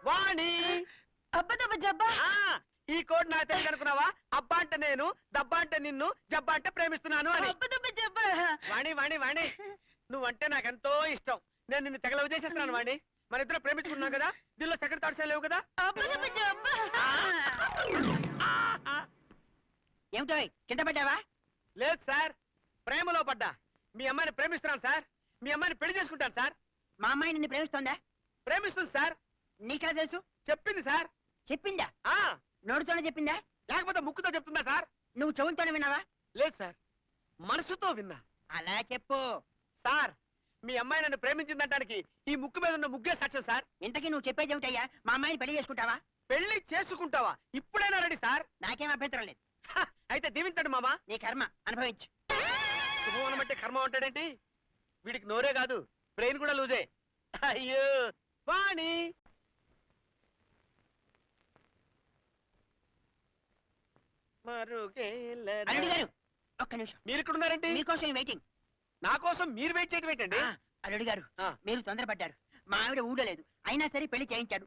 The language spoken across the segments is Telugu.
వాణి అబ్బదబ్బ జబ్బా ఈ కోడ్ నా తెలుసు అనుకున్నావా? అబ్బా అంటే నేను, దబ్బా అంటే నిన్ను, జబ్బా అంటే ప్రేమిస్తున్నాను అని. అబ్బదబ్బ జబ్బా వాణి వాణి వాణి నువ్వంటే నాకెంతో ఇష్టం. నేను నిన్ను తెగలవ చేసేస్తున్నాను వాణి. మన ఇద్దరు ప్రేమించుకున్నాం కదా, దీనిలో సెకండ్ థాట్స్ లేవు కదా. అబ్బదబ్బ జబ్బా ఏమిటో కింద పడ్డావా? లేదు సార్, ప్రేమలో పడ్డా. మీ అమ్మాయిని ప్రేమిస్తున్నాను సార్. మీ అమ్మాయిని పెళ్లి చేసుకుంటాను సార్. మా అమ్మాయి నిన్ను ప్రేమిస్తోందా? ప్రేమిస్తుంది సార్. నీకెలా తెలుసు? చెప్పింది సార్. చెప్పిందా? ఆ నోటితోనే చెప్పిందా? లేకపోతే ముక్కుతో చెప్తుందా సార్? నువ్వు చెవులతోనే విన్నావా? లేదు సార్, మనసుతో విన్నా. అలా చెప్పు. సార్, మీ అమ్మాయి నన్ను ప్రేమించిందంటానికి ఈ ముక్కు మీద ఉన్న ముగ్గే సాక్ష్యం సార్. ఇంతకీ నువ్వు చెప్పేది ఏమిటయ్యా? మా అమ్మాయిని పెళ్లి చేసుకుంటావా? పెళ్లి చేసుకుంటావా? ఇప్పుడైనా రెడీ సార్. నాకేం అభ్యంతరం లేదు. అయితే దీవించండి మామా. నీ కర్మ అనుభవించు. శుభవనం అంటే కర్మ ఉంటాడేంటి? వీడికి నోరే కాదు, బ్రెయిన్ కూడా లూజే. అయ్యో వాణి. అల్లుడు గారు ఒక్క నిమిషం. మీరు ఇక్కడ ఉన్నారేంటి? మీకోసం వెయిటింగ్. నా కోసం మీరు వెయిట్ చేయటం ఏంటండి? అల్లుడు గారు ఆ. మీరు తొందరపడ్డారు. మా ఆవిడ ఊడలేదు, అయినా సరే పెళ్లి చేయించాడు.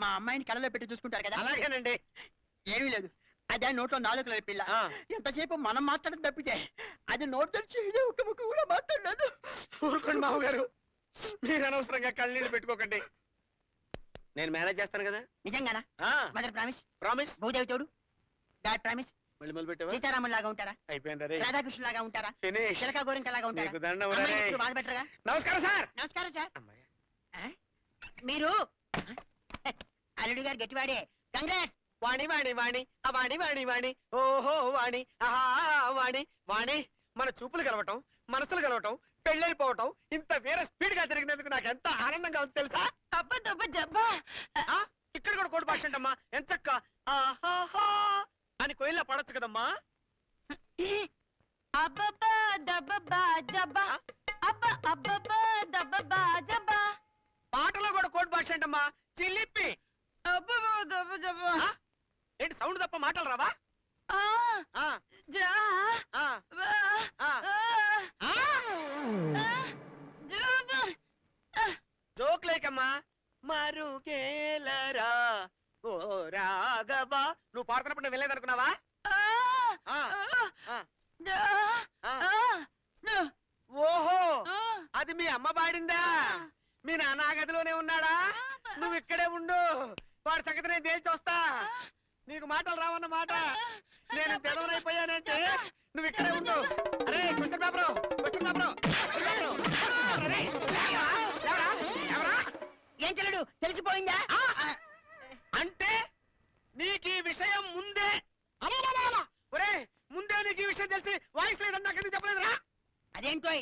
మా అమ్మాయిని కళ్ళలో పెట్టి చూసుకుంటారు కదా. అలాగేనండి. ఏమీ లేదు, అదే నోట్లో నాలుగు లేదు పిల్ల. ఆ. ఎంతసేపు మనం మాట్లాడడం తప్పితే అది నోట్ తెరిచి ఒక్క ముక్క కూడా మాట్లాడలేదు. ఊరుకోండి మావు గారు, మీరు అనవసరంగా కళ్ళనీళ్ళు పెట్టుకోకండి. నేను మేనేజ్ చేస్తాను కదా. నిజంగానా? Mother promise. ప్రామిస్. భూదేవి తోడు. Dad promise. మళ్ళీ మొదలు పెట్టావా? సీతారాములు లాగా ఉంటారా? అయిపోయింది. రాధాకృష్ణ లాగా ఉంటారా? ఫినిష్. చిలక గోరింక లాగా ఉంటారా? నీకు దండం రే. అమ్మాయిని ఎప్పుడు బాధ పెట్టరుగా? నమస్కారం సార్. నమస్కారం సార్. అమ్మాయి. మీరు అల్లుడు గారు గట్టివాడే. కంగ్రాట్స్. వాణి వాణి వాణి ఆ వాణి వాణి వాణి ఓహో వాణి ఆహా వాణి వాణి. మన చూపులు కలవటం, మనసులు కలవటం, పెళ్ళైపోవటం ఇంత వేరే స్పీడ్ గా జరిగినందుకు నాకు ఎంత ఆనందంగా ఉంది తెలుసా? అబ్బదబ్బ జబ్బా ఇక్కడ కూడా కోడి భాష అంటమ్మా. ఎంచక్క ఆహాహా అని కోయిల్లా పడొచ్చు కదమ్మా. అబ్బబ్బా దబ్బబ్బా జబ్బా అబ్బ అబ్బబ్బా దబ్బబ్బా జబ్బా. పాటలో కూడా కోడి భాష అంటమ్మా. చిల్లిప్పి. అబ్బబ్బా దబ్బ జబ్బా. ఏంటి సౌండ్ తప్ప మాటలు రావా? ఆ, జా ఆ, బా ఆ. జబ్బా. జోక్ లేకమ్మా. మరుగేలరా ఓ రాఘవా. నువ్వు పాడుతున్నప్పుడు నేను వెళ్ళలేదనుకున్నావా? ఆ, ఆ. ఓహో, అది మీ అమ్మ పాడిందా? మీ నాన్న ఆ గదిలోనే ఉన్నాడా? నువ్వు ఇక్కడే ఉండు, వాడి సంగతి నేను తేల్చి వస్తా. నీకు మాటలు రావన్న మాట. నేను తెలవనైపోయానంటే నువ్వు ఇక్కడే ఉండు. అరే question paper, question paper, question paper. అరే, ఎవరా? ఎవరా? ఏం చెల్లుడు తెలిసిపోయిందా? అంటే నీకు ఈ విషయం ముందే ఒరే ముందే నీకు ఈ విషయం తెలిసి వాయిస్ లేదని నాకు ఎందుకు చెప్పలేదురా? అదేంటో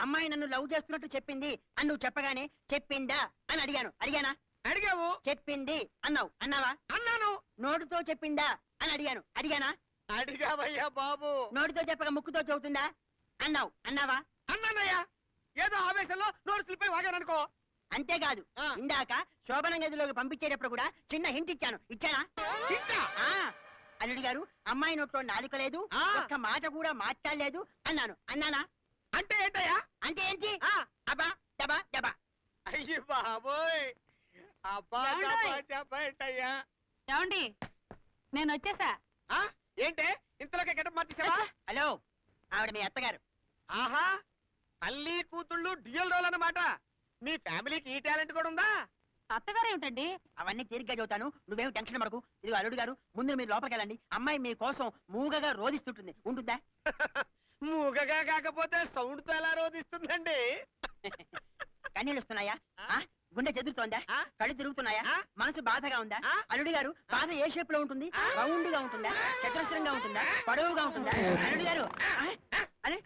అమ్మాయి నన్ను లవ్ చేస్తున్నట్టు చెప్పింది అని నువ్వు చెప్పగానే చెప్పిందా అని అడిగాను. అడిగానా? అడిగావు. చెప్పింది అన్నావు. అన్నావా? అన్నాను. నోటితో చెప్పిందా అని అడిగాను. అడిగానా? అడిగావయ్యా బాబు. నోటితో చెప్పక ముక్కుతో చెబుతుందా అన్నావు. అన్నావా? అన్నానయ్యా. ఏదో ఆవేశంలో నోరు స్లిప్ అయి వాగాననుకో. అంతేకాదు, ఇందాక శోభన గదిలోకి పంపించేటప్పుడు కూడా చిన్న హింట్ ఇచ్చాను. ఇచ్చానా? అల్లుడి గారు అమ్మాయి నోట్లో నాలుక లేదు, ఒక్క మాట కూడా మాట్లాడలేదు అన్నాను. అన్నానా? అంటే ఏంటయ్యా? అంటే ఏంటి? అబ్బా దబా దబా. అయ్యి బాబోయ్. అబ్బా చెప్పేంటయ్యా? ఏమండి నేను వచ్చేసా. ఏంటే ఇంతలోకి గెటప్ మార్చేసావా? హలో, ఆవిడ మీ అత్తగారు. ఆహా, తల్లి కూతుళ్ళు డ్యూయల్ రోల్ అన్నమాట. మీ ఫ్యామిలీకి ఈ టాలెంట్ కూడా ఉందా? అత్తగారు ఏమిటండి? అవన్నీ తీరిగ్గా చెబుతాను, నువ్వేం టెన్షన్ పడకు. ఇదిగో అల్లుడు గారు, ముందు మీరు లోపలికి వెళ్ళండి. అమ్మాయి మీ కోసం మూగగా రోధిస్తుంటుంది. ఉంటుందా? మూగగా కాకపోతే సౌండ్ తో ఎలా రోధిస్తుందండి? కన్నీళ్ళు వస్తున్నాయా? గుండె చెదురుతోందా? కళ్ళు తిరుగుతున్నాయా? మనసు బాధగా ఉందా? అల్లుడి గారు, బాధ ఏ షేప్ లో ఉంటుంది? రౌండ్ గా ఉంటుందా? చతురస్రంగా ఉంటుందా? పొడవుగా ఉంటుందా? అల్లుడి గారు, అరే